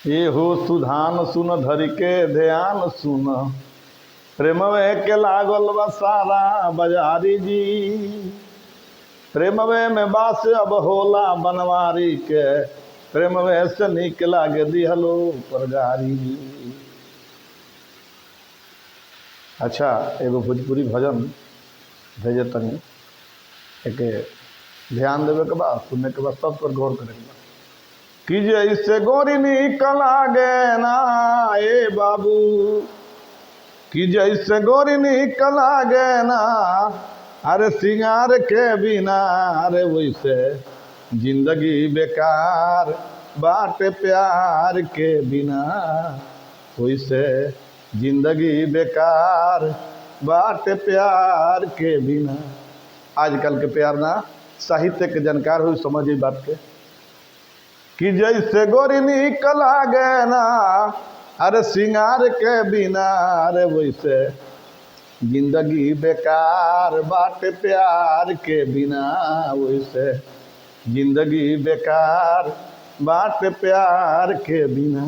ये हो सुधान सुन धरि के ध्यान सुन, प्रेमवे के लागल बा सारा बाजारी जी। प्रेमवे में बास अब होला बनवारी के, प्रेमवे से निक लागे दिहलो परगारी जी। अच्छा, एगो भोजपुरी भजन भेजे तनी, एक ध्यान देवे के बाद, सुनने के बाद सब पर गौर करे के बाद। कि जैसे गोरी निकल आगे ना ए बाबू, कि जैसे गोरी निकल आगे ना, अरे सिंगार के बिना, अरे वैसे जिंदगी बेकार बाटे प्यार के बिना, वैसे जिंदगी बेकार बाटे प्यार के बिना। आजकल के प्यार ना, साहित्य के जानकार हो समझ ई बात के। कि जैसे गोरी निकल आगे ना, अरे सिंगार के बिना, अरे वैसे जिंदगी बेकार बाटे प्यार के बिना, वैसे जिंदगी बेकार बाटे प्यार के बिना।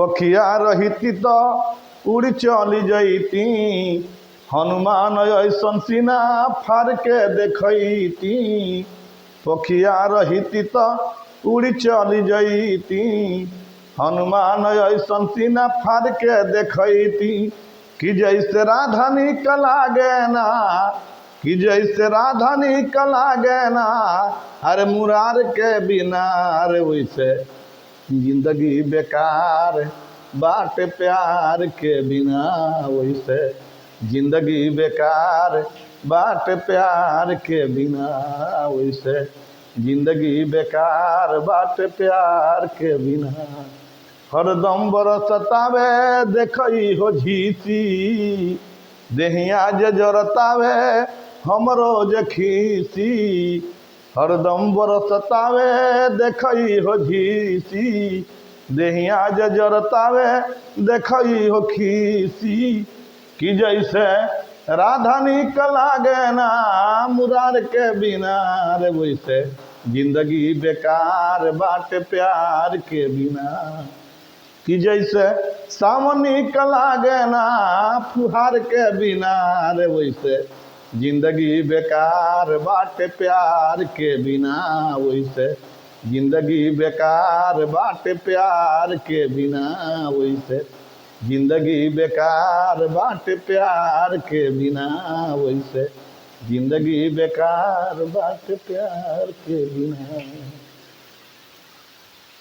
पखिया रहिती तो उड़ चली जैती, हनुमान ऐसन सीना फाड़ के देखती। पखिया रहिती तो उड़ चली जैती, हनुमान ऐसन सीना फाड़ के देखती। कि जैसे राधा निकल आगे ना, कि जैसे राधा निकल आगे ना, अरे मुरार के बिना, अरे वैसे जिंदगी बेकार बाटे प्यार के बिना, वैसे जिंदगी बेकार बाटे प्यार के बिना, वैसे जिंदगी बेकार बाटे प्यार के बिना। हरदम बरसतावे देखई हो झीसी, देहिया जे जरतावे हमरो जे खीसी। हरदम बरसतावे देखई हो झीसी, देहिया जे जरतावे देखई हो खीसी। कि जैसे राधा निकल आगे ना, मुरार के बिना, रे वैसे जिंदगी बेकार बाटे प्यार के बिना। कि जैसे सावन निकल आगे ना, फुहार के बिना, रे वैसे जिंदगी बेकार बाटे प्यार के बिना, वैसे जिंदगी बेकार बाटे प्यार के बिना, वैसे जिंदगी बेकार बाटे प्यार के बिना, वैसे जिंदगी बेकार बाटे प्यार के बिना।